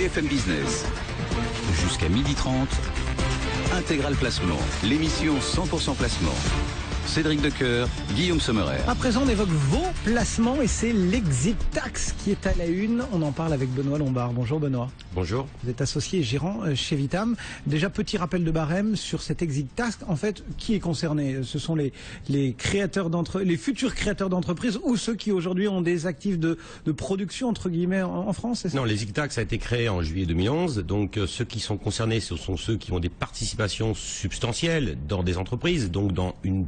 BFM Business. Jusqu'à 12h30, Intégral Placement, l'émission 100% placement. Cédric Decoeur, Guillaume Sommerer. À présent, on évoque vos placements et c'est l'exit tax qui est à la une. On en parle avec Benoît Lombard. Bonjour Benoît. Bonjour. Vous êtes associé et gérant chez Vitam. Déjà, petit rappel de barème sur cette exit tax. En fait, qui est concerné? Ce sont les futurs créateurs d'entreprises ou ceux qui aujourd'hui ont des actifs de production, entre guillemets, en France, c'est ça? Non, l'exit tax a été créé en juillet 2011. Donc, ceux qui sont concernés, ce sont ceux qui ont des participations substantielles dans des entreprises, donc dans une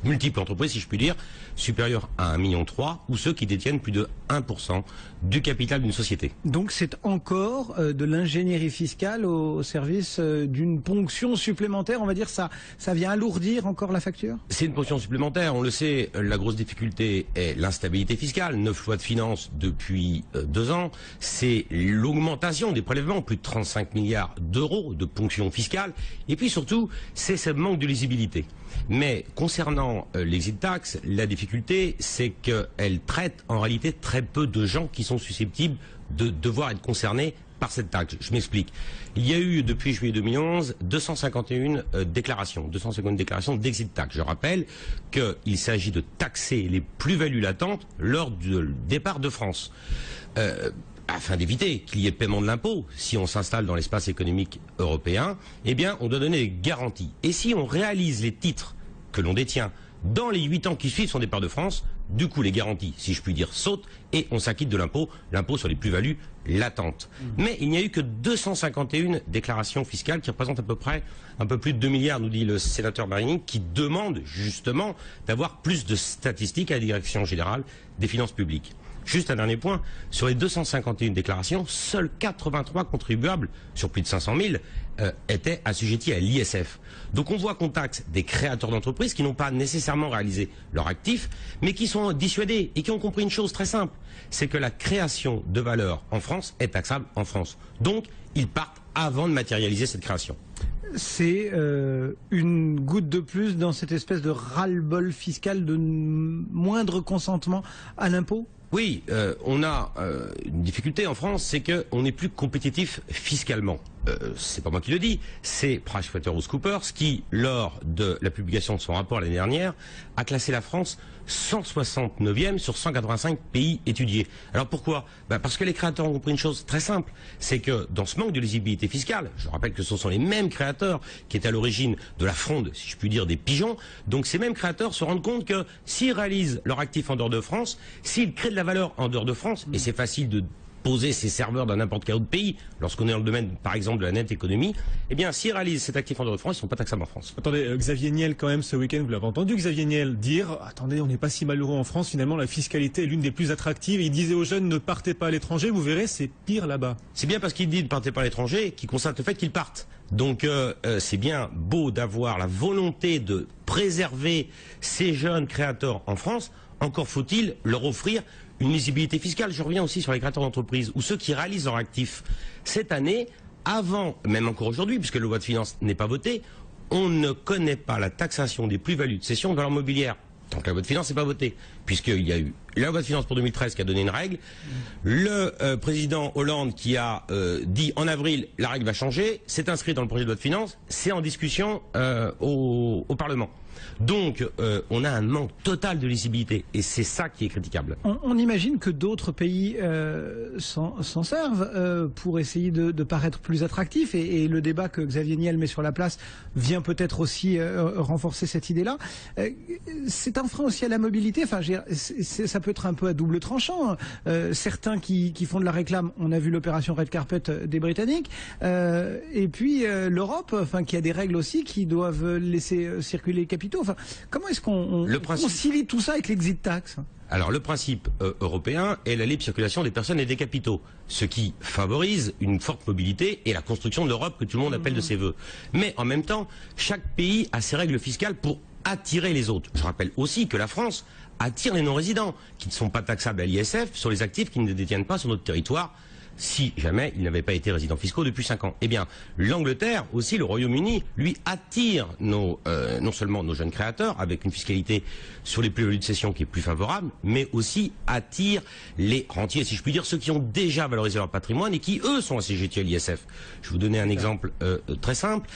multiples entreprises, si je puis dire, supérieures à 1,3 million, ou ceux qui détiennent plus de 1% du capital d'une société. Donc c'est encore de l'ingénierie fiscale au service d'une ponction supplémentaire, on va dire, ça vient alourdir encore la facture? C'est une ponction supplémentaire, on le sait, la grosse difficulté est l'instabilité fiscale, 9 lois de finances depuis 2 ans, c'est l'augmentation des prélèvements, plus de 35 milliards d'euros de ponction fiscale, et puis surtout, c'est ce manque de lisibilité. Mais concernant l'exit tax, la difficulté, c'est qu'elle traite en réalité très peu de gens qui sont susceptibles de devoir être concernés par cette taxe. Je m'explique. Il y a eu, depuis juillet 2011, 251 déclarations d'exit tax. Je rappelle qu'il s'agit de taxer les plus-values latentes lors du départ de France. Afin d'éviter qu'il y ait paiement de l'impôt, si on s'installe dans l'espace économique européen, eh bien, on doit donner des garanties. Et si on réalise les titres que l'on détient dans les 8 ans qui suivent son départ de France, du coup, les garanties, si je puis dire, sautent et on s'acquitte de l'impôt sur les plus-values latentes. Mais il n'y a eu que 251 déclarations fiscales qui représentent à peu près un peu plus de 2 milliards, nous dit le sénateur Marini, qui demande justement d'avoir plus de statistiques à la Direction générale des finances publiques. Juste un dernier point, sur les 251 déclarations, seuls 83 contribuables, sur plus de 500 000, étaient assujettis à l'ISF. Donc on voit qu'on taxe des créateurs d'entreprises qui n'ont pas nécessairement réalisé leur actif, mais qui sont dissuadés et qui ont compris une chose très simple, c'est que la création de valeur en France est taxable en France. Donc ils partent avant de matérialiser cette création. C'est une goutte de plus dans cette espèce de ras-le-bol fiscal, de moindre consentement à l'impôt? Oui, on a une difficulté en France, c'est qu'on n'est plus compétitif fiscalement. C'est pas moi qui le dis, c'est PricewaterhouseCoopers qui, lors de la publication de son rapport l'année dernière, a classé la France 169e sur 185 pays étudiés. Alors pourquoi? Parce que les créateurs ont compris une chose très simple, c'est que dans ce manque de lisibilité fiscale, je rappelle que ce sont les mêmes créateurs qui étaient à l'origine de la fronde, si je puis dire, des pigeons, donc ces mêmes créateurs se rendent compte que s'ils réalisent leur actif en dehors de France, s'ils créent de la valeur en dehors de France, et c'est facile de poser ses serveurs dans n'importe quel autre pays, lorsqu'on est dans le domaine, par exemple, de la net économie, eh bien, s'ils réalisent cet actif en dehors de France, ils ne sont pas taxables en France. Attendez, Xavier Niel, quand même, ce week-end, vous l'avez entendu, Xavier Niel dire « Attendez, on n'est pas si malheureux en France, finalement, la fiscalité est l'une des plus attractives. » Il disait aux jeunes « Ne partez pas à l'étranger, vous verrez, c'est pire là-bas. » C'est bien parce qu'il dit « Ne partez pas à l'étranger » qu'il constate le fait qu'ils partent. Donc, c'est bien beau d'avoir la volonté de préserver ces jeunes créateurs en France, encore faut-il leur offrir une lisibilité fiscale. Je reviens aussi sur les créateurs d'entreprises ou ceux qui réalisent leur actif. Cette année, avant, même encore aujourd'hui, puisque la loi de finances n'est pas votée, on ne connaît pas la taxation des plus-values de cession de valeur mobilière. Tant que la loi de finances n'est pas votée, puisqu'il y a eu la loi de finances pour 2013 qui a donné une règle, le président Hollande qui a dit en avril la règle va changer, c'est inscrit dans le projet de loi de finances, c'est en discussion au Parlement. Donc, on a un manque total de lisibilité, et c'est ça qui est critiquable. On imagine que d'autres pays s'en servent pour essayer de paraître plus attractifs, et le débat que Xavier Niel met sur la place vient peut-être aussi renforcer cette idée-là. C'est un frein aussi à la mobilité, enfin, ça peut être un peu à double tranchant. Certains qui font de la réclame, on a vu l'opération Red Carpet des Britanniques, et puis l'Europe, enfin, qui a des règles aussi qui doivent laisser circuler les capitaux. Enfin, comment est-ce qu'on concilie tout ça avec l'exit tax? Alors le principe européen est la libre circulation des personnes et des capitaux, ce qui favorise une forte mobilité et la construction de l'Europe que tout le monde appelle de ses voeux. Mais en même temps, chaque pays a ses règles fiscales pour attirer les autres. Je rappelle aussi que la France attire les non-résidents, qui ne sont pas taxables à l'ISF sur les actifs qui ne détiennent pas sur notre territoire si jamais ils n'avaient pas été résidents fiscaux depuis 5 ans. Eh bien, l'Angleterre, aussi le Royaume-Uni, lui attire non seulement nos jeunes créateurs avec une fiscalité sur les plus-values de cession qui est plus favorable, mais aussi attire les rentiers, si je puis dire, ceux qui ont déjà valorisé leur patrimoine et qui, eux, sont assujettis à l'ISF. Je vais vous donner un exemple très simple.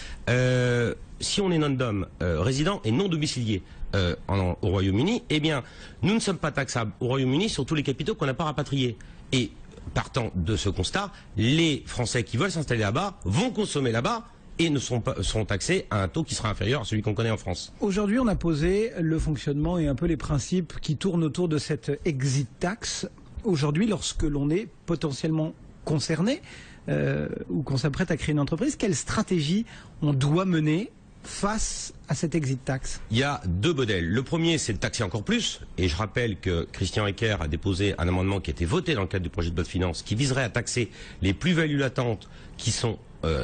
Si on est non-dom résident et non domicilié au Royaume-Uni, eh bien, nous ne sommes pas taxables au Royaume-Uni sur tous les capitaux qu'on n'a pas rapatriés. Et partant de ce constat, les Français qui veulent s'installer là-bas vont consommer là-bas et seront taxés à un taux qui sera inférieur à celui qu'on connaît en France. Aujourd'hui, on a posé le fonctionnement et un peu les principes qui tournent autour de cette exit tax. Aujourd'hui, lorsque l'on est potentiellement concerné ou qu'on s'apprête à créer une entreprise, quelle stratégie on doit mener face à cette exit tax? Il y a deux modèles. Le premier, c'est de taxer encore plus. Et je rappelle que Christian Ecker a déposé un amendement qui a été voté dans le cadre du projet de loi de finances qui viserait à taxer les plus-values latentes qui sont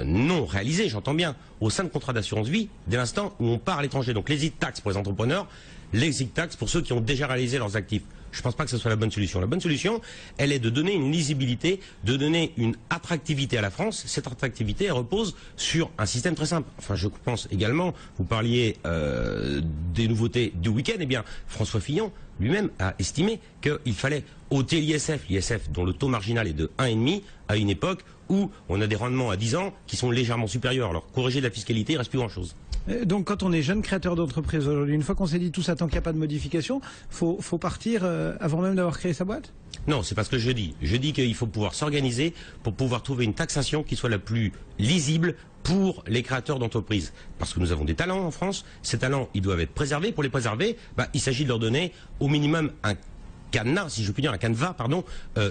non réalisées, j'entends bien, au sein de contrats d'assurance vie, dès l'instant où on part à l'étranger. Donc l'exit tax pour les entrepreneurs, l'exit tax pour ceux qui ont déjà réalisé leurs actifs. Je ne pense pas que ce soit la bonne solution. La bonne solution, elle est de donner une lisibilité, de donner une attractivité à la France. Cette attractivité, elle repose sur un système très simple. Enfin, je pense également, vous parliez des nouveautés du week-end. Eh bien, François Fillon lui-même a estimé qu'il fallait ôter l'ISF dont le taux marginal est de 1,5 à une époque où on a des rendements à 10 ans qui sont légèrement supérieurs. Alors, corriger de la fiscalité, il ne reste plus grand-chose. Donc quand on est jeune créateur d'entreprise aujourd'hui, une fois qu'on s'est dit tout ça, tant qu'il n'y a pas de modification, faut partir avant même d'avoir créé sa boîte? Non, c'est pas ce que je dis. Je dis qu'il faut pouvoir s'organiser pour pouvoir trouver une taxation qui soit la plus lisible pour les créateurs d'entreprises. Parce que nous avons des talents en France. Ces talents, ils doivent être préservés. Pour les préserver, il s'agit de leur donner au minimum un cadenas, si je puis dire, un canevas,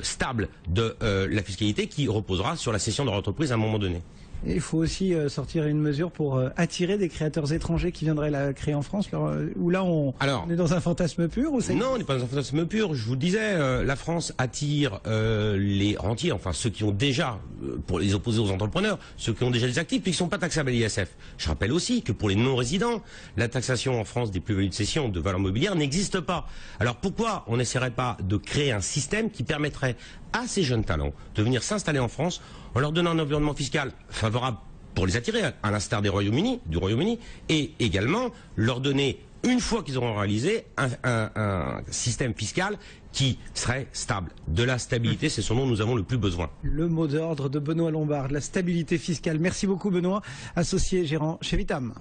stable de la fiscalité qui reposera sur la cession de leur entreprise à un moment donné. Et il faut aussi sortir une mesure pour attirer des créateurs étrangers qui viendraient la créer en France, où là on est dans un fantasme pur ou non, on n'est pas dans un fantasme pur. Je vous le disais, la France attire les rentiers, enfin ceux qui ont déjà, pour les opposer aux entrepreneurs, ceux qui ont déjà des actifs puis qui ne sont pas taxables à l'ISF. Je rappelle aussi que pour les non-résidents, la taxation en France des plus-values de cession de valeur mobilière n'existe pas. Alors pourquoi on n'essaierait pas de créer un système qui permettrait à ces jeunes talents de venir s'installer en France en leur donnant un environnement fiscal favorable pour les attirer, à l'instar du Royaume-Uni, et également leur donner, une fois qu'ils auront réalisé, un système fiscal qui serait stable. De la stabilité, c'est ce dont nous avons le plus besoin. Le mot d'ordre de Benoît Lombard, la stabilité fiscale. Merci beaucoup Benoît, associé gérant chez Vitam.